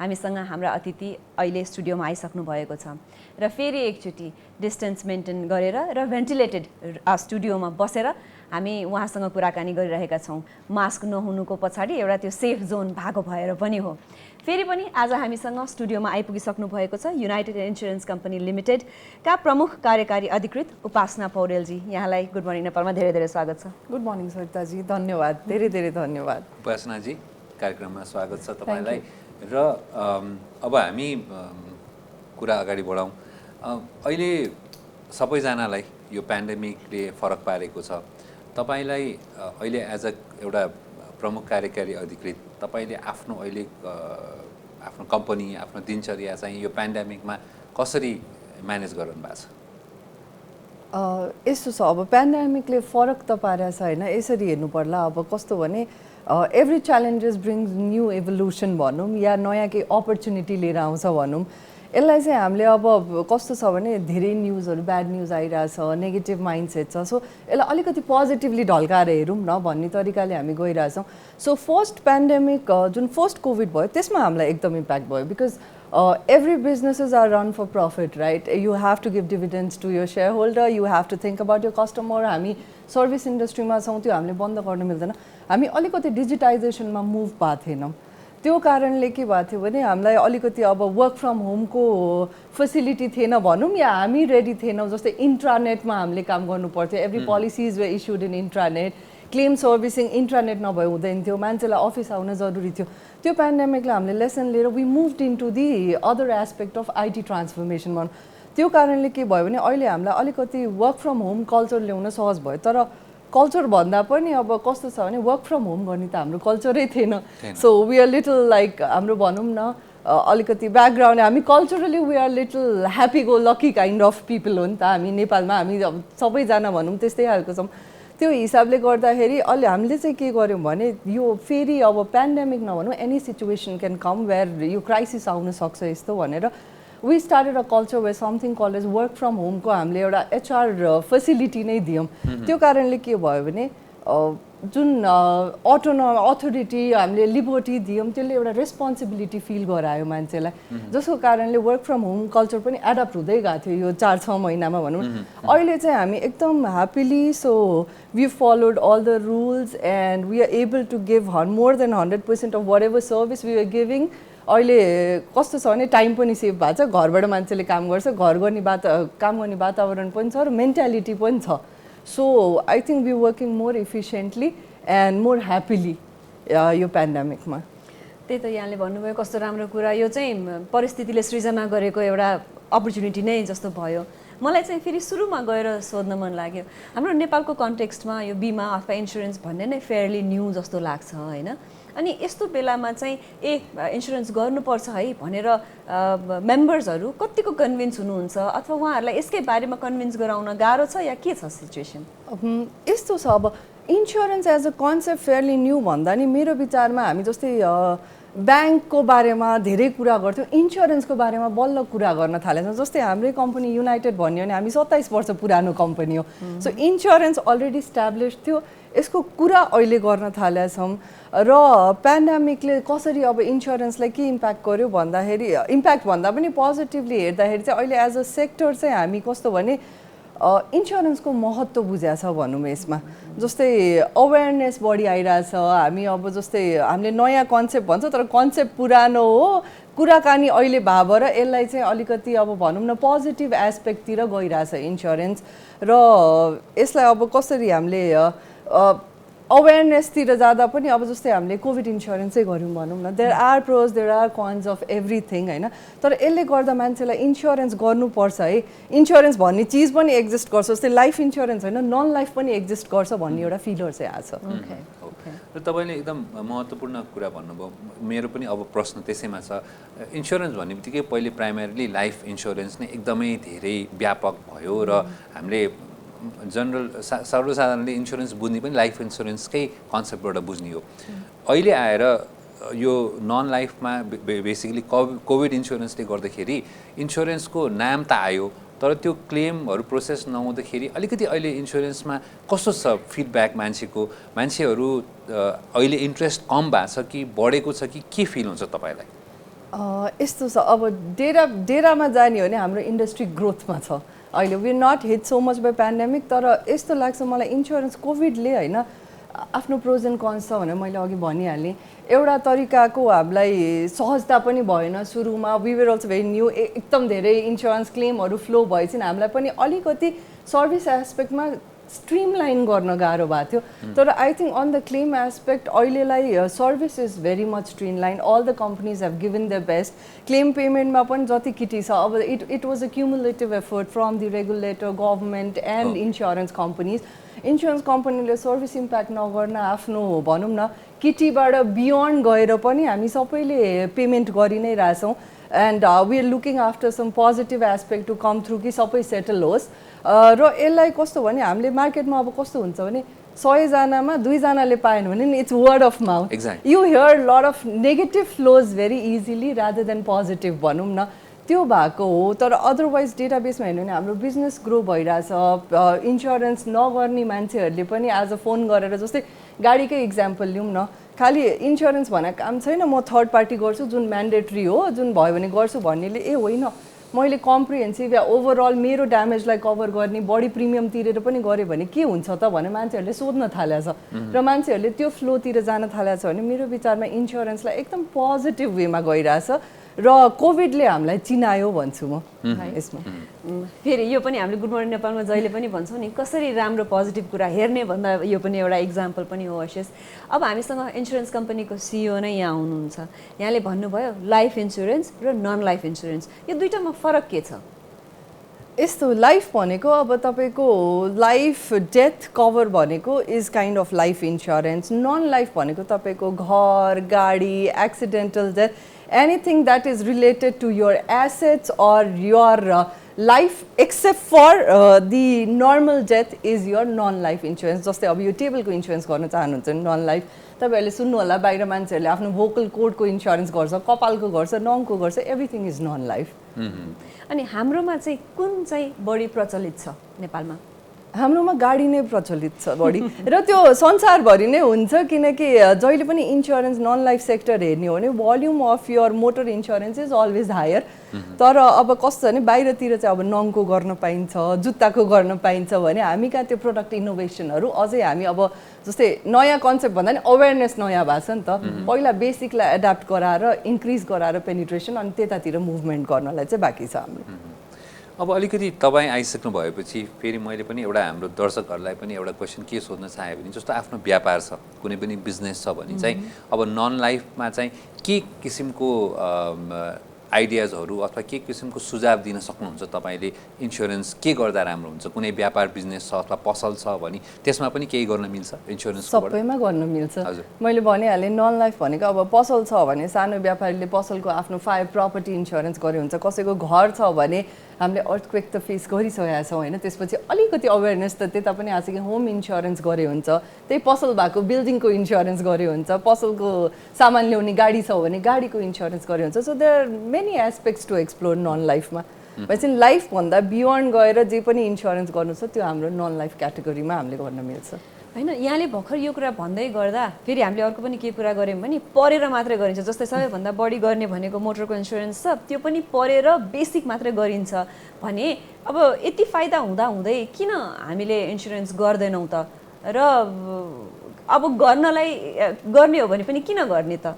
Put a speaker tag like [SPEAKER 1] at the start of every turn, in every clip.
[SPEAKER 1] हामीसँग हाम्रा अतिथि अहिले स्टुडियोमा आइसक्नु भएको छ र फेरि एकचोटि डिस्टेन्स मेन्टेन गरेर र भेन्टिलेटेड स्टुडियोमा बसेर हामी उहाँसँग कुराकानी गरिरहेका छौँ। मास्क नहुनुको पछाडि एउटा त्यो सेफ जोन भएको भएर पनि हो। फेरि पनि आज हामीसँग स्टुडियोमा आइपुगिसक्नु भएको छ युनाइटेड इन्स्योरेन्स कम्पनी लिमिटेडका प्रमुख कार्यकारी अधिकृत उपासना पौडेलजी। यहाँलाई गुड मर्निङ नेपालमा धेरै धेरै स्वागत छ।
[SPEAKER 2] गुड मर्निङ सरिताजी, धन्यवाद, धेरै धेरै धन्यवाद।
[SPEAKER 3] उपासनाजी, कार्यक्रममा स्वागत छ तपाईँलाई। र अब हामी कुरा अगाडि बढाउँ। अहिले सबैजनालाई यो पेन्डेमिकले फरक पारेको छ। तपाईँलाई अहिले एज अ एउटा प्रमुख कार्यकारी अधिकृत तपाईँले आफ्नो अहिले आफ्नो कम्पनी, आफ्नो दिनचर्या चाहिँ यो पेन्डेमिकमा कसरी म्यानेज गर्नु भएको छ?
[SPEAKER 2] यस्तो छ, अब पेन्डेमिकले फरक त पारेको छ होइन, यसरी हेर्नु पर्ला। अब कस्तो भने every challenges brings new evolution भनौँ या नयाँ केही अपर्च्युनिटी लिएर आउँछ भनौँ। यसलाई चाहिँ हामीले अब कस्तो छ भने धेरै न्युजहरू, ब्याड न्युज आइरहेछ, नेगेटिभ माइन्डसेट छ। सो यसलाई अलिकति पोजिटिभली ढल्काएर हेरौँ न भन्ने तरिकाले हामी गइरहेछौँ। सो फर्स्ट पेन्डेमिक जुन फर्स्ट कोभिड भयो त्यसमा हामीलाई एकदम इम्प्याक्ट भयो। Because every businesses are run for profit, right? You have to give dividends to your shareholder, you have to think about your customer. हामी सर्भिस इन्डस्ट्रीमा छौँ, त्यो हामीले बन्द गर्न मिल्दैन। हामी अलिकति डिजिटाइजेसनमा मुभ भएको थिएनौँ। त्यो कारणले के भएको थियो भने हामीलाई अलिकति अब वर्क फ्रम होमको फेसिलिटी थिएन भनौँ या हामी रेडी थिएनौँ। जस्तै इन्ट्रानेटमा हामीले काम गर्नु पर्थ्यो। Every policies we issued in intranet, claim servicing intranet नभए हुँदैन थियो, मान्छेलाई अफिस आउन जरुरी थियो। त्यो पेन्डेमिकले हामीले लेसन लिएर we moved into the other aspect of IT transformation भनौँ। त्यो कारणले के भयो भने अहिले हामीलाई अलिकति वर्क फ्रम होम कल्चर ल्याउन सहज भयो। तर कल्चर भन्दा पनि अब कस्तो छ भने वर्क फ्रम होम गर्ने त हाम्रो कल्चरै थिएन। So we are little like हाम्रो भनौँ न अलिकति ब्याकग्राउन्ड, हामी culturally we are little happy go lucky kind of people हो नि त। हामी नेपालमा हामी सबैजना भनौँ त्यस्तै खालको छौँ। त्यो हिसाबले गर्दाखेरि अहिले हामीले चाहिँ के गर्यौँ भने यो फेरि अब पेन्डेमिक नभनौँ, any situation can come where यो क्राइसिस आउन सक्छ यस्तो भनेर we started a culture we something college work from होमको हामीले एउटा एचआर फेसिलिटी नै दियौँ। त्यो कारणले के भयो भने जुन अथोरिटी हामीले लिबर्टी दियौँ त्यसले एउटा रेस्पोन्सिबिलिटी फिल गरायो मान्छेलाई, जसको कारणले वर्क फ्रम होम कल्चर पनि एडप्ट हुँदै गएको थियो यो 4-6 महिनामा भनौँ। अहिले चाहिँ हामी एकदम happily so we followed all the rules and we are able to give more than 100% of what ever service we are giving. अहिले कस्तो छ भने टाइम पनि सेभ भएको छ, घरबाट मान्छेले काम गर्छ, काम गर्ने वातावरण पनि छ र मेन्टालिटी पनि छ। So I think we working more efficiently and more happily यो पेन्डेमिकमा।
[SPEAKER 1] त्यही त यहाँले भन्नुभयो कस्तो राम्रो कुरा। यो चाहिँ परिस्थितिले सृजना गरेको एउटा अपर्च्युनिटी नै जस्तो भयो। मलाई चाहिँ फेरि सुरुमा गएर सोध्न मन लाग्यो, हाम्रो नेपालको कन्टेक्स्टमा यो बिमा अथवा इन्सुरेन्स भन्ने नै फेयरली न्यू जस्तो लाग्छ होइन। अनि यस्तो बेलामा चाहिँ इन्सुरेन्स गर्नुपर्छ है भनेर मेम्बर्सहरू कतिको कन्भिन्स हुनुहुन्छ अथवा उहाँहरूलाई यसकै बारेमा कन्भिन्स गराउन गाह्रो छ या के छ सिचुएसन?
[SPEAKER 2] यस्तो छ, अब insurance as a concept fairly new भन्दा नि मेरो विचारमा हामी जस्तै ब्याङ्कको बारेमा धेरै कुरा गर्थ्यौँ, इन्सुरेन्सको बारेमा बल्ल कुरा गर्न थालेछौँ। जस्तै हाम्रै कम्पनी युनाइटेड भन्यो भने हामी 27 वर्ष पुरानो कम्पनी हो। सो इन्सुरेन्स अलरेडी इस्टाब्लिस थियो, यसको कुरा अहिले गर्न थालेछौँ। र पेन्डेमिकले कसरी अब इन्सुरेन्सलाई के इम्प्याक्ट गर्यो भन्दाखेरि इम्प्याक्ट भन्दा पनि पोजिटिभली हेर्दाखेरि चाहिँ अहिले एज अ सेक्टर चाहिँ हामी कस्तो भने इन्सुरेन्सको महत्त्व बुझाएको छ भनौँ यसमा। जस्तै अवेरनेस बढी आइरहेछ। हामी अब जस्तै हामीले नयाँ कन्सेप्ट भन्छ तर कन्सेप्ट पुरानो हो, कुराकानी अहिले भएर यसलाई चाहिँ अलिकति अब भनौँ न पोजिटिभ एस्पेक्टतिर गइरहेछ इन्सुरेन्स। र यसलाई अब कसरी हामीले अवेरनेसतिर जाँदा पनि अब जस्तै हामीले कोभिड इन्सुरेन्सै गऱ्यौँ भनौँ न, there are pros there are cons of everything होइन। तर यसले गर्दा मान्छेलाई इन्सुरेन्स गर्नुपर्छ है, इन्सुरेन्स भन्ने चिज पनि एक्जिस्ट गर्छ। जस्तै लाइफ इन्सुरेन्स होइन, नन लाइफ पनि एक्जिस्ट गर्छ भन्ने एउटा फिलर चाहिँ आएको छ।
[SPEAKER 3] र तपाईँले एकदम महत्त्वपूर्ण कुरा भन्नुभयो। मेरो पनि अब प्रश्न त्यसैमा छ। इन्सुरेन्स भन्ने बित्तिकै पहिले प्राइमेरीली लाइफ इन्सुरेन्स नै एकदमै धेरै व्यापक भयो र हामीले जनरल सर्वसाधारणले इन्सुरेन्स बुझ्ने पनि लाइफ इन्सुरेन्सकै कन्सेप्टबाट बुझ्ने हो। अहिले आएर यो नन लाइफमा बेसिकली कोभिड इन्सुरेन्सले गर्दाखेरि इन्सुरेन्सको नाम त आयो तर त्यो क्लेमहरू प्रोसेस नहुँदाखेरि अलिकति अहिले इन्सुरेन्समा कस्तो छ फिडब्याक मान्छेहरू अहिले इन्ट्रेस्ट कम भएको छ कि बढेको छ कि के फिल हुन्छ तपाईँलाई?
[SPEAKER 2] यस्तो छ अब डेरामा जाने हो भने हाम्रो इन्डस्ट्री ग्रोथमा छ अहिले we not hit so much by pandemic तर यस्तो लाग्छ मलाई इन्सुरेन्स कोभिडले होइन आफ्नो प्रोज एन्ड कन्स छ भनेर मैले अघि भनिहालेँ एउटा तरिकाको हामीलाई सहजता पनि भएन सुरुमा we were also very new एकदम धेरै इन्सुरेन्स क्लेमहरू फ्लो भएपछि हामीलाई पनि अलिकति सर्भिस एस्पेक्टमा स्ट्रिमलाइन गर्न गाह्रो भएको थियो तर I think on the claim aspect अहिलेलाई service is very much streamline all the companies have given the best claim पेमेन्टमा पनि जति किटी छ अब it was a cumulative effort from the regulator government and insurance companies insurance कम्पनीले service impact नगर्न आफ्नो भनौँ न किटीबाट बियोन्ड गएर पनि हामी सबैले पेमेन्ट गरि नै रहेछौँ and we are looking after some positive aspect to come through कि सबै सेटल होस् र यसलाई कस्तो भने हामीले मार्केटमा अब कस्तो हुन्छ भने 100जनामा 2जनाले पाएन भने नि it's word of mouth you hear lot of negative flows very easily rather than positive भनौँ न त्यो भएको हो तर अदरवाइज डेटाबेसमा हेर्नु भने हाम्रो बिजनेस ग्रो भइरहेछ इन्सुरेन्स नगर्ने मान्छेहरूले पनि आज फोन गरेर जस्तै गाडीकै इक्जाम्पल लिउँ न खालि इन्सुरेन्स भनेको काम छैन म थर्ड पार्टी गर्छु जुन म्यान्डेटरी हो जुन भयो भने गर्छु भन्नेले ए होइन मैले कम्प्रिहेन्सिभ या ओभरअल मेरो ड्यामेजलाई कभर गर्ने बढी प्रिमियम तिरेर पनि गरेँ भने के हुन्छ त भने मान्छेहरूले सोध्न थालेछ र मान्छेहरूले त्यो फ्लोतिर जान थालेछ भने मेरो विचारमा इन्सुरेन्सलाई एकदम पोजिटिभ वेमा गइरहेछ र कोभिडले हामीलाई चिनायो भन्छु म यसमा
[SPEAKER 1] फेरि यो पनि हामीले गुड मर्निङ नेपालमा जहिले पनि भन्छौँ नि कसरी राम्रो पोजिटिभ कुरा हेर्ने भन्दा यो पनि एउटा इक्जाम्पल पनि हो अशेष अब हामीसँग इन्सुरेन्स कम्पनीको सिइओ नै यहाँ हुनुहुन्छ यहाँले भन्नुभयो लाइफ इन्सुरेन्स र नन लाइफ इन्सुरेन्स यो दुईटामा फरक के छ
[SPEAKER 2] यस्तो लाइफ भनेको अब तपाईँको लाइफ डेथ कभर भनेको is kind of life insurance non life भनेको तपाईँको घर गाडी accidental death anything that is related to your assets or your life except for the normal death is your non-life insurance जस्तै अब यो टेबलको insurance गर्न चाहनुहुन्छ नि नन लाइफ तपाईँहरूले सुन्नु होला बाहिर मान्छेहरूले आफ्नो भोकल कोडको इन्सुरेन्स गर्छ कपालको गर्छ नङको गर्छ एभ्रिथिङ इज नन लाइफ
[SPEAKER 1] अनि हाम्रोमा चाहिँ कुन चाहिँ बढी प्रचलित छ नेपालमा
[SPEAKER 2] हाम्रोमा गाडी नै प्रचलित छ बढी र त्यो संसारभरि नै हुन्छ किनकि जहिले पनि इन्सुरेन्स नन लाइफ सेक्टर हेर्ने हो भने volume of your motor insurance is always higher तर अब कस्तो भने बाहिरतिर चाहिँ अब नङको गर्न पाइन्छ जुत्ताको गर्न पाइन्छ भने हामी कहाँ त्यो प्रोडक्ट इनोभेसनहरू अझै हामी अब जस्तै नयाँ कन्सेप्ट भन्दा नि अवेरनेस नयाँ भएको छ नि त पहिला बेसिकलाई एडाप्ट गराएर इन्क्रिज गराएर पेनिट्रेसन अनि त्यतातिर मुभमेन्ट गर्नलाई चाहिँ बाँकी छ हाम्रो
[SPEAKER 3] अब अलिकति तपाईँ आइसक्नु भएपछि फेरि मैले पनि एउटा हाम्रो दर्शकहरूलाई पनि एउटा क्वेसन के सोध्न चाहेँ भने जस्तो आफ्नो व्यापार छ कुनै पनि बिजनेस छ भने चाहिँ अब नन लाइफमा चाहिँ के किसिमको आइडियाजहरू अथवा के किसिमको सुझाव दिन सक्नुहुन्छ तपाईँले इन्सुरेन्स के गर्दा राम्रो हुन्छ कुनै व्यापार बिजनेस छ अथवा पसल छ भने त्यसमा पनि केही गर्न मिल्छ इन्सुरेन्स
[SPEAKER 2] सबैमा गर्न मिल्छ मैले भनिहालेँ नन लाइफ भनेको अब पसल छ भने सानो व्यापारीले पसलको आफ्नो फायर प्रपर्टी इन्सुरेन्स गरे हुन्छ कसैको घर छ भने हामीले अर्थक्वेक त फेस गरिसकेका छौँ होइन त्यसपछि अलिकति अवेरनेस त त्यता पनि आएको छ कि होम इन्सुरेन्स गरे हुन्छ त्यही पसल भएको बिल्डिङको इन्सुरेन्स गरे हुन्छ पसलको सामान ल्याउने गाडी छ भने गाडीको इन्सुरेन्स गरे हुन्छ so there are many aspects to explore non लाइफमा भनेपछि लाइफभन्दा बियोन्ड गएर जे पनि इन्सुरेन्स गर्नु छ त्यो हाम्रो नन लाइफ क्याटेगोरीमा हामीले गर्न मिल्छ
[SPEAKER 1] होइन यहाँले भर्खर यो कुरा भन्दै गर्दा फेरि हामीले अर्को पनि के कुरा गऱ्यौँ भने परेर मात्रै गरिन्छ जस्तै सबैभन्दा बढी गर्ने भनेको मोटरको इन्सुरेन्स छ त्यो पनि परेर बेसिक मात्रै गरिन्छ भने अब यति फाइदा हुँदै किन हामीले इन्सुरेन्स गर्दैनौँ त र अब गर्ने हो भने पनि किन गर्ने त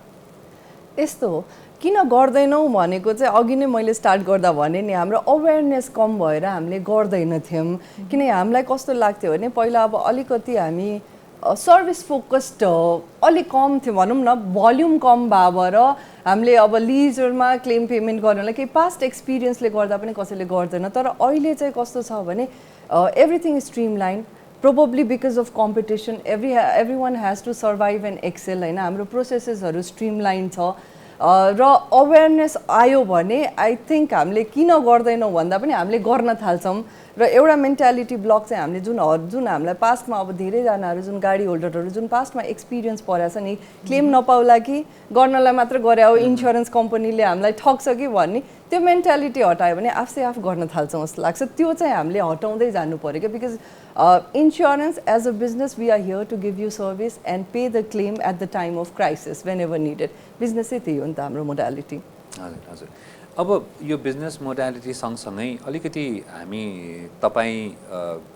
[SPEAKER 2] यस्तो हो किन गर्दैनौँ भनेको चाहिँ अघि नै मैले स्टार्ट गर्दा भने नि हाम्रो अवेरनेस कम भएर हामीले गर्दैनथ्यौँ किन हामीलाई कस्तो लाग्थ्यो भने पहिला अब अलिकति हामी सर्भिस फोकस्ड अलिक कम थियो भनौँ न भोल्युम कम भएर हामीले अब लिजरमा क्लेम पेमेन्ट गर्नलाई केही पास्ट एक्सपिरियन्सले गर्दा पनि कसैले गर्दैन तर अहिले चाहिँ कस्तो छ भने everything is streamline probably because of competition every one has to survive and excel होइन हाम्रो प्रोसेसेसहरू स्ट्रिमलाइन छ र अवेरनेस आयो भने आई थिङ्क हामीले किन गर्दैनौँ भन्दा पनि हामीले गर्न थाल्छौँ र एउटा मेन्टालिटी ब्लक चाहिँ हामीले जुन हामीलाई पास्टमा अब धेरैजनाहरू जुन गाडी होल्डरहरू जुन पास्टमा एक्सपिरियन्स परेको छ नि क्लेम नपाउला कि गर्नलाई मात्र गरे हो इन्सुरेन्स कम्पनीले हामीलाई ठग्छ कि भन्ने त्यो मेन्टालिटी हटायो भने आफै आफ गर्न थाल्छौँ जस्तो लाग्छ त्यो चाहिँ हामीले हटाउँदै जानु पऱ्यो क्या because insurance as a business we are here to give you service and pay the claim at the time of crisis whenever needed बिजनेसै त्यही हो नि त हाम्रो मोडालिटी
[SPEAKER 3] हजुर हजुर अब यो बिजनेस मोडालिटी सँगसँगै अलिकति हामी तपाईँ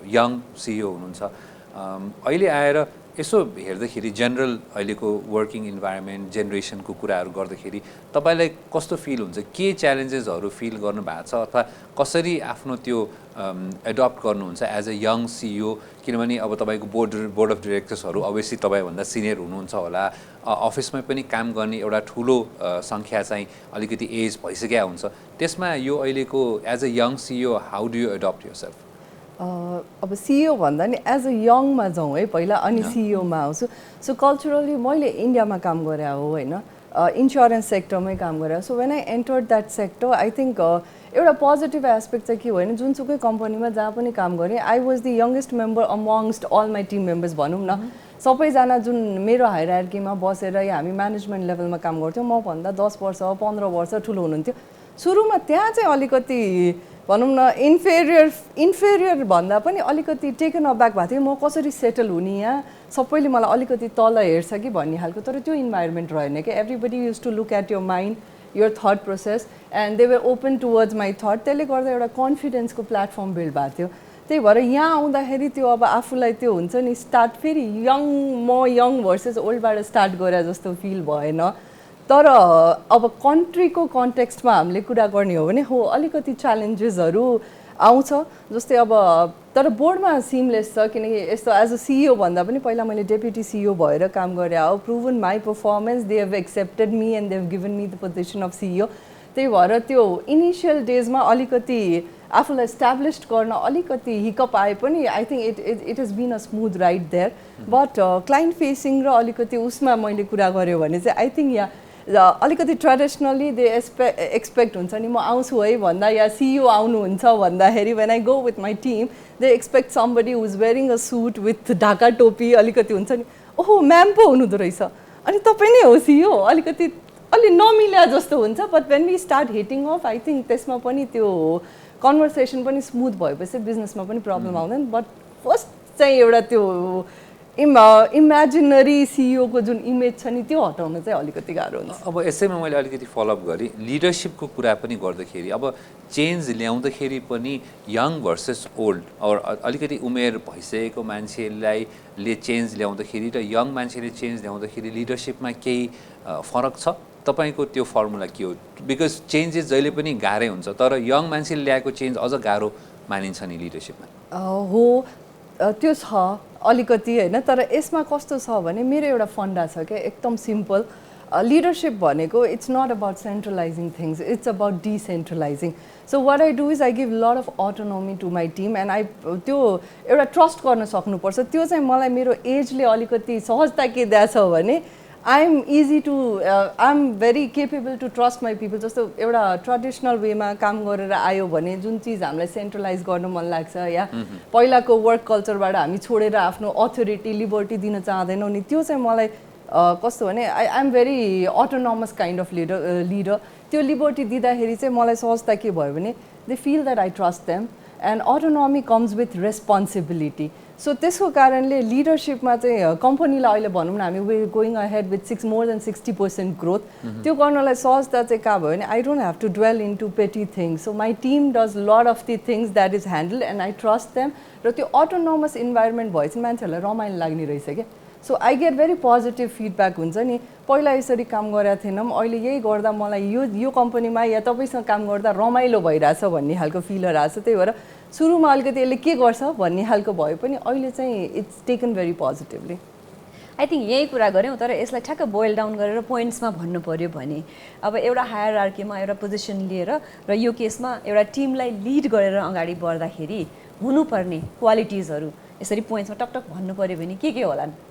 [SPEAKER 3] यङ सिइओ हुनुहुन्छ अहिले आएर यसो हेर्दाखेरि जेनरल अहिलेको वर्किङ इन्भाइरोमेन्ट जेनेरेसनको कुराहरू गर्दाखेरि तपाईँलाई कस्तो फिल हुन्छ के च्यालेन्जेसहरू फिल गर्नुभएको छ अथवा कसरी आफ्नो त्यो एडप्ट गर्नुहुन्छ एज अ यङ सिइओ किनभने अब तपाईँको बोर्ड अफ डिरेक्टर्सहरू अभियसली तपाईँभन्दा सिनियर हुनुहुन्छ होला अफिसमै पनि काम गर्ने एउटा ठुलो सङ्ख्या चाहिँ अलिकति एज भइसक्या हुन्छ त्यसमा यो अहिलेको as a young CEO how do you adapt yourself
[SPEAKER 2] अब सिइओ भन्दा नि एज अ यङमा जाउँ है पहिला अनि सिइओमा आउँछु सो कल्चरली मैले इन्डियामा काम गरे हो होइन इन्सुरेन्स सेक्टरमै काम गरे so when I entered that sector I think एउटा पोजिटिभ एस्पेक्ट चाहिँ के हो भने जुनसुकै कम्पनीमा जहाँ पनि काम गरेँ I was the youngest member amongst all my team members भनौँ न सबैजना जुन मेरो हायरार्कीमा बसेर या हामी म्यानेजमेन्ट लेभलमा काम गर्थ्यौँ मभन्दा 10 वर्ष 15 वर्ष ठुलो हुनुहुन्थ्यो सुरुमा त्यहाँ चाहिँ अलिकति भनौँ न इन्फेरियर भन्दा पनि अलिकति टेकन अब्याक भएको थियो म कसरी सेटल हुने यहाँ सबैले मलाई अलिकति तल हेर्छ कि भन्ने खालको तर त्यो इन्भाइरोमेन्ट रहेन कि everybody use to look at your mind your thought process and they were open towards my thought त्यसले गर्दा एउटा कन्फिडेन्सको प्लेटफर्म बिल्ड भएको थियो त्यही भएर यहाँ आउँदाखेरि त्यो अब आफूलाई त्यो हुन्छ नि स्टार्ट फेरि यङ भर्सेस ओल्डबाट स्टार्ट गरे जस्तो फिल भएन तर अब कन्ट्रीको कन्टेक्स्टमा हामीले कुरा गर्ने हो भने हो अलिकति च्यालेन्जेसहरू आउँछ जस्तै अब तर बोर्डमा सिमलेस छ किनकि यस्तो एज अ सिइओ भन्दा पनि पहिला मैले डेप्युटी सिइओ भएर काम गरेँ हो proven my performance they have accepted me and they have given me the position of CEO त्यही भएर त्यो इनिसियल डेजमा अलिकति आफूलाई इस्टाब्लिस्ड गर्न अलिकति हिकअप आए पनि I think it is been a smooth ride there but client facing र अलिकति उसमा मैले कुरा गरेँ भने चाहिँ आई थिङ्क यहाँ अलिकति ट्रेडिसनली दे एक्सपेक्ट हुन्छ नि म आउँछु है भन्दा या सिइओ आउनुहुन्छ भन्दाखेरि when I go with my team they expect somebody who's wearing a suit with ढाका टोपी अलिकति हुन्छ नि ओहो म्याम पो हुनुहुँदो रहेछ अनि तपाईँ नै हो सिइओ अलिकति अलि नमिल्या जस्तो हुन्छ but when we start hitting off I think त्यसमा पनि त्यो कन्भर्सेसन पनि स्मुथ भएपछि बिजनेसमा पनि प्रब्लम आउँदैन बट फर्स्ट चाहिँ एउटा त्यो इमेजिनरी सिइओको जुन इमेज छ नि त्यो हटाउन चाहिँ अलिकति गाह्रो हुन्छ
[SPEAKER 3] अब यसैमा मैले अलिकति फलोअप गरेँ लिडरसिपको कुरा पनि गर्दाखेरि अब चेन्ज ल्याउँदाखेरि पनि यङ भर्सेस ओल्ड अलिकति उमेर भइसकेको मान्छेले चेन्ज ल्याउँदाखेरि र यङ मान्छेले चेन्ज ल्याउँदाखेरि लिडरसिपमा केही फरक छ तपाईँको त्यो फर्मुला के हो बिकज चेन्जेस जहिले पनि गाह्रै हुन्छ तर यङ मान्छेले ल्याएको चेन्ज अझ गाह्रो मानिन्छ नि लिडरसिपमा
[SPEAKER 2] हो त्यो छ अलिकति होइन तर यसमा कस्तो छ भने मेरो एउटा फन्डा छ क्या एकदम सिम्पल लिडरसिप भनेको it's not about centralising things it's about decentralising so what I do is I give lot of autonomy to my team and I त्यो एउटा ट्रस्ट गर्न सक्नुपर्छ त्यो चाहिँ मलाई मेरो एजले अलिकति सहजता के दिएछ भने I am easy to I am very capable to trust my people जस्तो एउटा ट्रेडिसनल वेमा काम गरेर आयो भने जुन चिज हामीलाई सेन्ट्रलाइज गर्न मन लाग्छ या पहिलाको वर्क कल्चरबाट हामी छोडेर आफ्नो अथोरिटी लिबर्टी दिन चाहँदैनौँ नि त्यो चाहिँ मलाई कस्तो भने I am very autonomous kind of leader त्यो लिबर्टी दिँदाखेरि चाहिँ मलाई सहजता के भयो भने they feel that I trust them and autonomy comes with responsibility so त्यसको कारणले लिडरसिपमा चाहिँ कम्पनीलाई अहिले भनौँ न हामी we going ahead with more than 60% growth त्यो गर्नलाई सहजता चाहिँ कहाँ भयो भने I don't have to dwell in to petty things so my team does lot of the things that is handle and I trust them र त्यो autonomous environment भएपछि मान्छेहरूलाई रमाइलो लाग्ने रहेछ क्या so I get very positive feedback हुन्छ नि पहिला यसरी काम गरेका थिएनौँ अहिले यही गर्दा मलाई यो कम्पनीमा या तपाईँसँग काम गर्दा रमाइलो भइरहेछ भन्ने खालको फिलहरू आएको छ त्यही भएर सुरुमा अलिकति यसले के गर्छ भन्ने खालको भए पनि अहिले चाहिँ it's taken very positively
[SPEAKER 1] I think यही कुरा गऱ्यौँ तर यसलाई ठ्याक्क बोइल डाउन गरेर पोइन्ट्समा भन्नु पऱ्यो भने अब एउटा हायरार्कीमा एउटा पोजिसन लिएर र यो केसमा एउटा टिमलाई लिड गरेर अगाडि बढ्दाखेरि हुनुपर्ने क्वालिटिजहरू यसरी पोइन्ट्समा टकटक भन्नु पऱ्यो भने के होलान्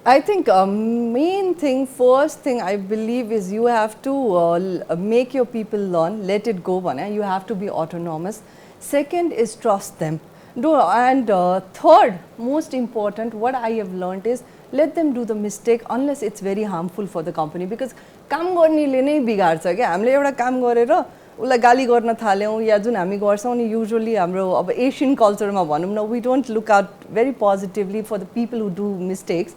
[SPEAKER 2] I think main thing, first thing I believe is you have to make your people learn, let it go. You have to be autonomous. Second is trust them. And third, most important, what I have learned is let them do the mistake unless it's very harmful for the company. Because काम गर्नेले नै बिगार्छ क्या हामीले एउटा काम गरेर उसलाई गाली गर्न थाल्यौँ या जुन हामी गर्छौँ नि युजुअली हाम्रो अब एसियन कल्चरमा भनौँ न we don't look out very positively for the people who do mistakes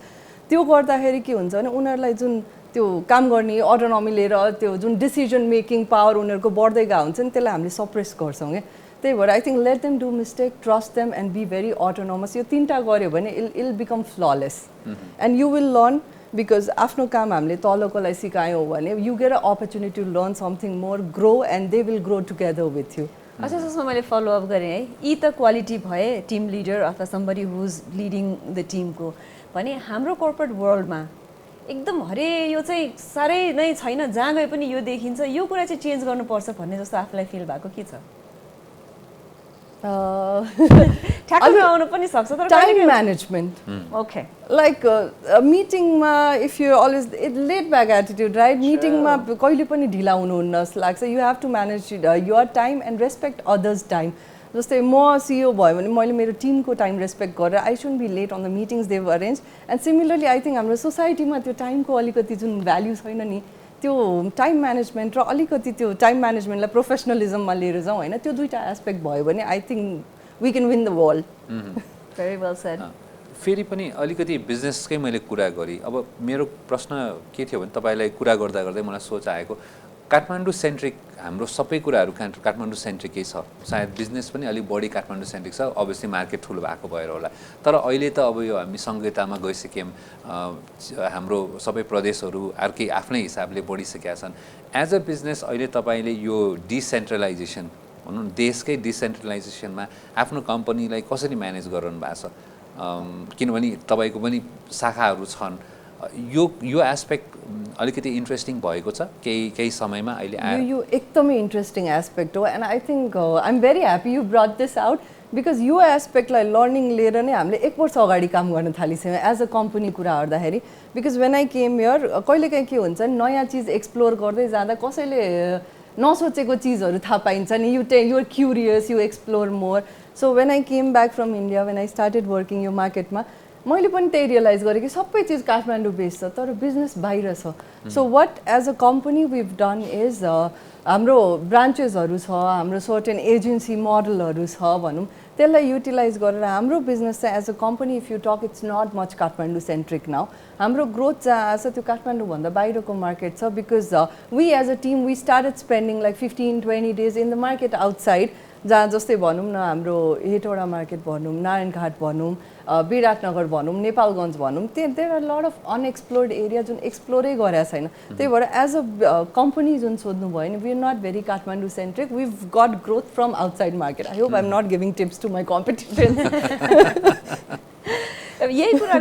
[SPEAKER 2] त्यो गर्दाखेरि के हुन्छ भने उनीहरूलाई जुन त्यो काम गर्ने अटोनोमी लिएर त्यो जुन डिसिजन मेकिङ पावर उनीहरूको बढ्दै गएको हुन्छ नि त्यसलाई हामीले सप्रेस गर्छौँ क्या त्यही भएर I think let them do mistake trust them and be very autonomous यो तिनवटा गऱ्यो भने I'll become flawless and you will learn because आफ्नो काम हामीले तलकोलाई सिकायौँ भने you get a opportunity to learn something more grow and they will grow together with you
[SPEAKER 1] अच्छा जसमा मैले फलोअप गरेँ है यी त क्वालिटी भए टिम लिडर अथवा somebody who is leading the टिमको भने हाम्रो कर्पोरेट वर्ल्डमा एकदम हरे यो चाहिँ साह्रै नै छैन जहाँ गए पनि यो देखिन्छ यो कुरा चाहिँ चेन्ज गर्नुपर्छ भन्ने जस्तो आफूलाई फिल भएको के छ ठ्याक्कै आउनु पनि सक्छ तर
[SPEAKER 2] टाइम म्यानेजमेन्ट
[SPEAKER 1] ओके
[SPEAKER 2] लाइक मिटिङमा if you always laid back attitude right मिटिङमा कहिले पनि ढिला हुनुहुन्न जस्तो लाग्छ you have to manage your time and respect others time जस्तै म सिइओ भयो भने मैले मेरो टिमको टाइम रेस्पेक्ट गरेर I should be late on the meetings they've arrange and similarly I think हाम्रो सोसाइटीमा त्यो टाइमको अलिकति जुन भ्याल्यु छैन नि त्यो टाइम म्यानेजमेन्ट र अलिकति त्यो टाइम म्यानेजमेन्टलाई प्रोफेसनलिजममा लिएर जाउँ होइन त्यो दुईवटा एस्पेक्ट भयो भने I think we can win the world
[SPEAKER 1] very well said
[SPEAKER 3] फेरि पनि अलिकति बिजनेसकै मैले कुरा गरेँ अब मेरो प्रश्न के थियो भने तपाईँलाई कुरा गर्दा गर्दै मलाई सोच आएको काठमाडौँ सेन्ट्रिक हाम्रो सबै कुराहरू काठमाडौँ सेन्ट्रिकै छ सायद बिजनेस पनि अलिक बढी काठमाडौँ सेन्ट्रिक छ अभियसली मार्केट ठुलो भएको भएर होला तर अहिले त अब यो हामी संहितामा गइसक्यौँ हाम्रो सबै प्रदेशहरू अर्कै आफ्नै हिसाबले बढिसकेका छन् एज अ बिजनेस अहिले तपाईँले यो डिसेन्ट्रलाइजेसन भनौँ न देशकै डिसेन्ट्रलाइजेसनमा आफ्नो कम्पनीलाई कसरी म्यानेज गरिरहनु भएको छ किनभने तपाईँको पनि शाखाहरू छन् यो एस्पेक्ट अलिकति इन्ट्रेस्टिङ भएको छ केही समयमा अहिले आयो
[SPEAKER 2] यो एकदमै इन्ट्रेस्टिङ एस्पेक्ट हो and I think I am very happy you brought this out because यो एस्पेक्टलाई लर्निङ लिएर नै हामीले 1 वर्ष अगाडि काम गर्न थालिसक्यौँ एज अ कम्पनी कुरा गर्दाखेरि because when I came here कहिलेकाहीँ के हुन्छ नयाँ चिज एक्सप्लोर गर्दै जाँदा कसैले नसोचेको चिजहरू थाहा पाइन्छ नि you're curious you explore more so when I came back from India when I started working यो मार्केटमा मैले पनि त्यही रियलाइज गरेँ कि सबै चिज काठमाडौँ बेस्ड छ तर बिजनेस बाहिर छ so what as a company we've done is हाम्रो ब्रान्चेसहरू छ हाम्रो सर्टेन एजेन्सी मोडलहरू छ भनौँ त्यसलाई युटिलाइज गरेर हाम्रो बिजनेस चाहिँ as a company if you talk it's not much Kathmandu centric now हाम्रो ग्रोथ जहाँ छ त्यो काठमाडौँभन्दा बाहिरको मार्केट छ because we as a team we started spending like 15-20 days in the market outside जहाँ जस्तै भनौँ न हाम्रो हेटौडा मार्केट भनौँ नारायणघाट भनौँ विराटनगर भनौँ नेपालगञ्ज भनौँ there are lot of unexplored area जुन एक्सप्लोरै गरेको छैन त्यही भएर एज अ कम्पनी जुन सोध्नुभयो भने we are not very Kathmandu centric we got growth from outside market I hope I am not giving tips to my competitors
[SPEAKER 1] यही कुरा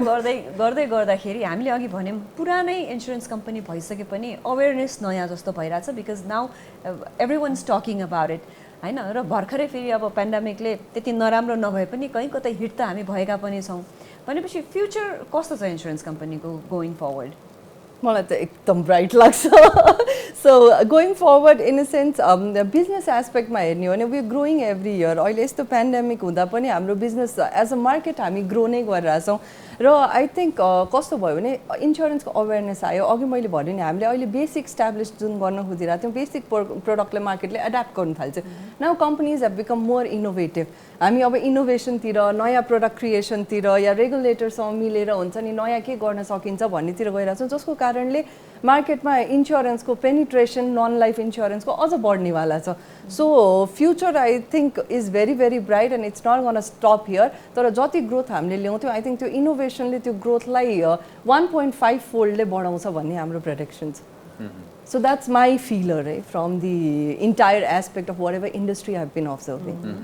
[SPEAKER 1] गर्दै गर्दाखेरि हामीले अघि भन्यौँ पुरानै इन्सुरेन्स कम्पनी भइसके पनि अवेरनेस नयाँ जस्तो भइरहेछ because now every one is talking about it होइन र भर्खरै फेरि अब पेन्डामिकले त्यति नराम्रो नभए पनि कहीँ कतै हिट त हामी भएका पनि छौँ भनेपछि फ्युचर कस्तो छ इन्सुरेन्स कम्पनीको गोइङ फरवर्ड
[SPEAKER 2] मलाई त एकदम ब्राइट लाग्छ so going forward in a sense business एस्पेक्टमा हेर्ने हो भने वी ग्रोइङ एभ्री इयर अहिले यस्तो पेन्डेमिक हुँदा पनि हाम्रो बिजनेस एज अ मार्केट हामी ग्रो नै गरिरहेछौँ र आई थिङ्क कस्तो भयो भने इन्सुरेन्सको अवेरनेस आयो अघि मैले भने नि हामीले अहिले बेसिक इस्टाब्लिस जुन गर्न खोजिरहेको थियौँ बेसिक प्रोडक्टले मार्केटले एड्याप्ट गर्नु थाल्छ now companies have become more innovative हामी अब इनोभेसनतिर नयाँ प्रोडक्ट क्रिएसनतिर या रेगुलेटरसँग मिलेर हुन्छ नि नयाँ के गर्न सकिन्छ भन्नेतिर गइरहेको छौँ जसको कारणले मार्केटमा इन्सुरेन्सको पेनिट्रेसन नन लाइफ इन्सुरेन्सको अझ बढ्नेवाला छ so future I think is very very bright and it's not gonna stop here तर जति ग्रोथ हामीले ल्याउँथ्यौँ आई थिङ्क त्यो इनोभेसनले त्यो ग्रोथलाई 1.5 फोल्डले बढाउँछ भन्ने हाम्रो प्रेडिक्सन छ सो द्याट्स माई फिलर है from the entire aspect of what ever industry have been observing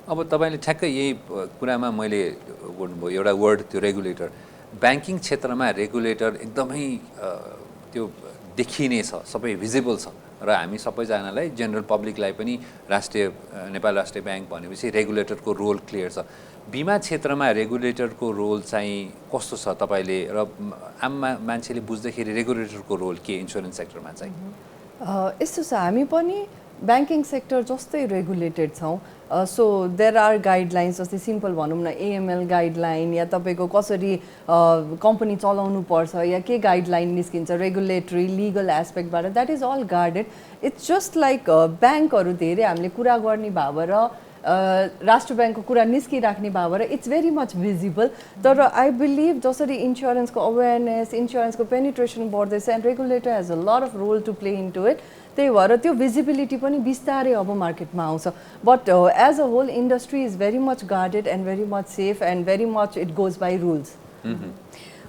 [SPEAKER 3] अब तपाईँले ठ्याक्कै यही कुरामा मैले भन्नुभयो एउटा वर्ड त्यो रेगुलेटर ब्याङ्किङ क्षेत्रमा रेगुलेटर एकदमै त्यो देखिने छ सबै भिजिबल छ र हामी सबैजनालाई जेनरल पब्लिकलाई पनि नेपाल राष्ट्रिय ब्याङ्क भनेपछि रेगुलेटरको रोल क्लियर छ बिमा क्षेत्रमा रेगुलेटरको रोल चाहिँ कस्तो छ तपाईँले र आम मान्छेले बुझ्दाखेरि रेगुलेटरको रोल के इन्सुरेन्स सेक्टरमा चाहिँ
[SPEAKER 2] यस्तो छ हामी पनि ब्याङ्किङ सेक्टर जस्तै रेगुलेटेड छौँ सो देयर आर गाइडलाइन्स जस्तै सिम्पल भनौँ न एएमएल गाइडलाइन या तपाईँको कसरी कम्पनी चलाउनु पर्छ या के गाइडलाइन निस्किन्छ रेगुलेटरी लिगल एस्पेक्टबाट that is all guarded it's just like ब्याङ्कहरू धेरै हामीले कुरा गर्ने भएर राष्ट्र ब्याङ्कको कुरा निस्किराख्ने भयो भएर इट्स भेरी मच भिजिबल तर आई बिलिभ जसरी इन्सुरेन्सको अवेरनेस इन्सुरेन्सको पेनिट्रेसन बढ्दैछ and regulator has a lot of role to play into it त्यही भएर त्यो भिजिबिलिटी पनि बिस्तारै अब मार्केटमा आउँछ but as a whole industry is very much guarded and very much safe and very much it goes by rules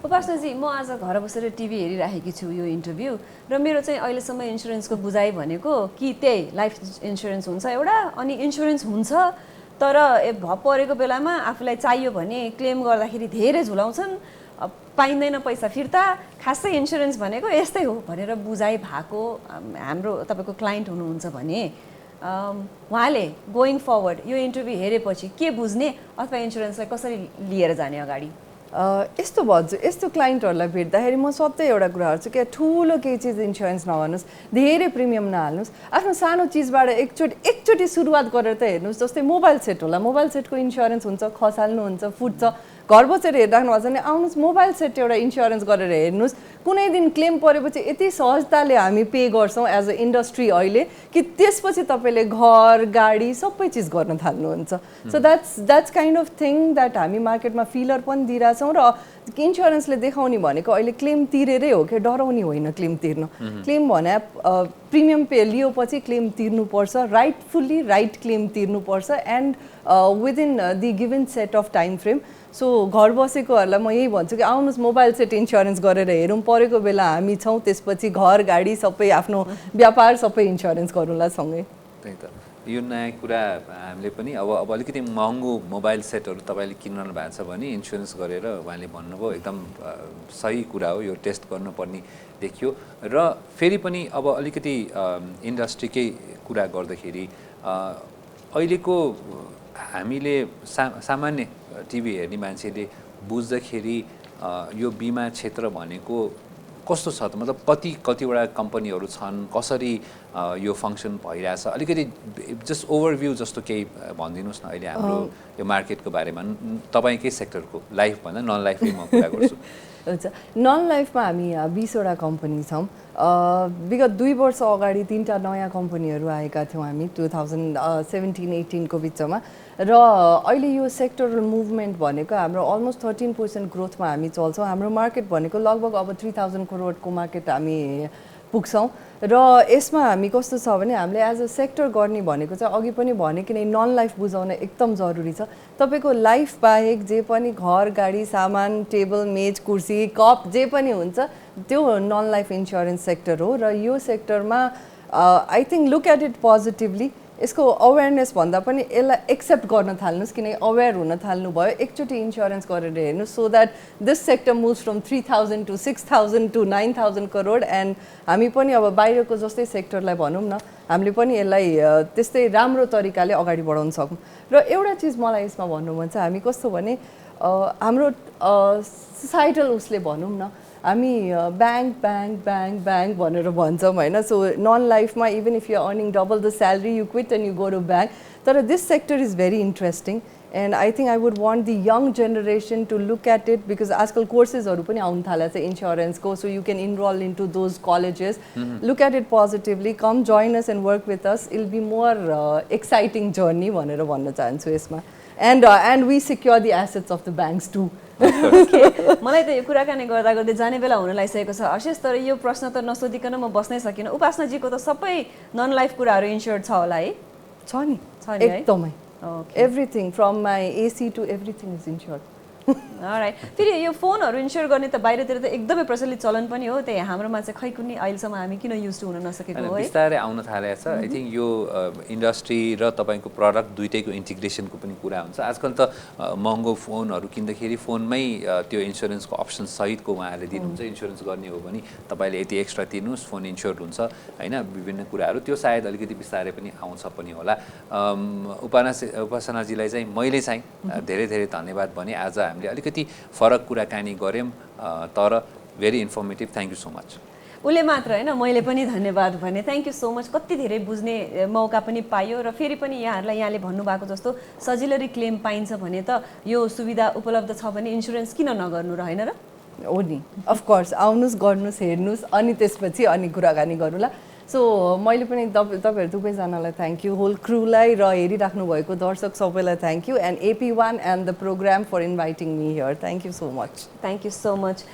[SPEAKER 1] उपासनाजी म आज घर बसेर टिभी हेरिराखेकी छु यो इन्टरभ्यू र मेरो चाहिँ अहिलेसम्म इन्सुरेन्सको बुझाइ भनेको कि त्यही लाइफ इन्सुरेन्स हुन्छ एउटा अनि इन्सुरेन्स हुन्छ तर परेको बेलामा आफूलाई चाहियो भने क्लेम गर्दाखेरि धेरै झुलाउँछन् पाइँदैन पैसा फिर्ता खासै इन्सुरेन्स भनेको यस्तै हो भनेर बुझाइ भएको हाम्रो तपाईँको क्लाइन्ट हुनुहुन्छ भने उहाँले गोइङ फरवर्ड यो इन्टरभ्यू हेरेपछि के बुझ्ने अथवा इन्सुरेन्सलाई कसरी लिएर जाने अगाडि
[SPEAKER 2] यस्तो भन्छु यस्तो क्लाइन्टहरूलाई भेट्दाखेरि म सधैँ एउटा कुरा गर्छु कि ठुलो केही चिज इन्सुरेन्स नगर्नुहोस् धेरै प्रिमियम नहाल्नुहोस् आफ्नो सानो चिजबाट एकचोटि सुरुवात गरेर त हेर्नुहोस् जस्तै मोबाइल सेट होला मोबाइल सेटको इन्सुरेन्स हुन्छ खसाल्नुहुन्छ फुट्छ घर बसेर हेरिराख्नु भएको छ भने आउनुहोस् मोबाइल सेट एउटा इन्सुरेन्स गरेर हेर्नुहोस् कुनै दिन क्लेम परेपछि यति सहजताले हामी पे गर्छौँ एज अ इन्डस्ट्री अहिले कि त्यसपछि तपाईँले घर गाडी सबै चिज गर्न थाल्नुहुन्छ so that's kind of thing that हामी मार्केटमा फिलर पनि दिइरहेछौँ र इन्सुरेन्सले देखाउने भनेको अहिले क्लेम तिरेरै हो कि डराउने होइन क्लेम तिर्न क्लेम भने प्रिमियम पे लिएपछि क्लेम तिर्नुपर्छ राइटफुल्ली राइट क्लेम तिर्नुपर्छ and within the given set of time frame so घर बसेकोहरूलाई म यही भन्छु कि आउनुहोस् मोबाइल सेट इन्सुरेन्स गरेर हेरौँ परेको बेला हामी छौँ त्यसपछि घर गाडी सबै आफ्नो व्यापार सबै इन्सुरेन्स गरौँला सँगै
[SPEAKER 3] त्यही त यो नयाँ कुरा हामीले पनि अब अलिकति महँगो मोबाइल सेटहरू तपाईँले किन्नु भएको छ भने इन्सुरेन्स गरेर उहाँले भन्नुभयो एकदम सही कुरा हो यो टेस्ट गर्नुपर्ने देखियो र फेरि पनि अब अलिकति इन्डस्ट्रीकै कुरा गर्दाखेरि अहिलेको हामीले सामान्य टिभी हेर्ने मान्छेले बुझ्दाखेरि यो बिमा क्षेत्र भनेको कस्तो छ त मतलब कतिवटा कम्पनीहरू छन् कसरी यो फङ्सन भइरहेछ अलिकति जस्ट ओभरभ्यू जस्तो केही भनिदिनुहोस् न अहिले हाम्रो यो मार्केटको बारेमा तपाईँकै सेक्टरको लाइफ भन्दा नन लाइफकै म कुरा गर्छु
[SPEAKER 2] हुन्छ नन लाइफमा हामी 20वटा कम्पनी छौँ विगत 2 वर्ष अगाडि 3टा नयाँ कम्पनीहरू आएका थियौँ हामी 2017-18को बिचमा र अहिले यो सेक्टरल मुभमेन्ट भनेको हाम्रो अलमोस्ट 13% ग्रोथमा हामी चल्छौँ हाम्रो मार्केट भनेको लगभग अब 3000 करोडको मार्केट हामी पुग्छौँ र यसमा हामी कस्तो छ भने हामीले एज अ सेक्टर गर्ने भनेको चाहिँ अघि पनि भने किन नन लाइफ बुझाउन एकदम जरुरी छ तपाईँको लाइफ बाहेक जे पनि घर गाडी सामान टेबल मेज कुर्सी कप जे पनि हुन्छ त्यो नन लाइफ इन्सुरेन्स सेक्टर हो र यो सेक्टरमा I think look at it positively यसको अवेरनेस भन्दा पनि यसलाई एक्सेप्ट गर्न थाल्नुहोस् किनकि अवेर हुन थाल्नु भयो एकचोटि इन्सुरेन्स गरेर हेर्नुहोस् so that this sector moves from 3000 to 6000 to 9000 crore and हामी पनि अब बाहिरको जस्तै सेक्टरलाई भनौँ न हामीले पनि यसलाई त्यस्तै राम्रो तरिकाले अगाडि बढाउन सकौँ र एउटा चिज मलाई यसमा भन्नु मन छ हामी कस्तो भने हाम्रो सोसाइटल उसले भनौँ न हामी ब्याङ्क भनेर भन्छौँ होइन सो नन लाइफमा even if you earning double the salary you quit and you go to bank तर this sector is very interesting and I think I would want the young generation to look at it because आजकल कोर्सेसहरू पनि आउनु थालेको छ इन्सुरेन्सको so you can enrol in to those colleges look at it positively come join us and work with us I'll be more exciting journey भनेर भन्न चाहन्छु यसमा and we secure the assets of the banks to
[SPEAKER 1] मलाई त यो कुराकानी गर्दा गर्दै जाने बेला हुन लागिसकेको छ हर्षेश तर यो प्रश्न त नसोधिकन म बस्नै सकिनँ उपासनाजीको त सबै नन लाइफ कुराहरू इन्स्योर्ड छ होला है
[SPEAKER 2] छ नि एकदमै everything from my AC to everything is insured
[SPEAKER 1] right फेरि यो फोनहरू इन्स्योर गर्ने त बाहिरतिर त एकदमै प्रचलित चलन पनि हो त्यही हाम्रोमा चाहिँ खै कुनै अहिलेसम्म हामी किन युज हुन नसकेको हो
[SPEAKER 3] बिस्तारै आउन थालेको छ आई थिङ्क यो इन्डस्ट्री र तपाईँको प्रडक्ट दुइटैको इन्टिग्रेसनको पनि कुरा हुन्छ आजकल त महँगो फोनहरू किन्दाखेरि फोनमै त्यो इन्सुरेन्सको अप्सन सहितको उहाँहरूले दिनुहुन्छ इन्सुरेन्स गर्ने हो भने तपाईँले यति एक्स्ट्रा तिर्नुहोस् फोन इन्स्योर्ड हुन्छ होइन विभिन्न कुराहरू त्यो सायद अलिकति बिस्तारै पनि आउँछ पनि होला उपासनाजीलाई चाहिँ मैले चाहिँ धेरै धेरै धन्यवाद भने आज हामीले अलिकति फरक कुराकानी गऱ्यौँ तर very informative thank you so much
[SPEAKER 1] उसले मात्र होइन मैले पनि धन्यवाद भने थ्याङ्क यू सो मच कति धेरै बुझ्ने मौका पनि पाइयो र फेरि पनि यहाँहरूलाई यहाँले भन्नुभएको जस्तो सजिलरी क्लेम पाइन्छ भने त यो सुविधा उपलब्ध छ भने इन्सुरेन्स किन नगर्नु र होइन र
[SPEAKER 2] हो नि अफकोर्स आउनुहोस् गर्नुहोस् हेर्नुहोस् अनि त्यसपछि अनि कुराकानी गरौँला सो मैले पनि तपाईँहरू दुवैजनालाई थ्याङ्क यू, होल क्रुलाई र हेरिराख्नु भएको दर्शक सबैलाई thank you, and AP1 and the program for inviting me here. Thank you so much.
[SPEAKER 1] Thank you so much.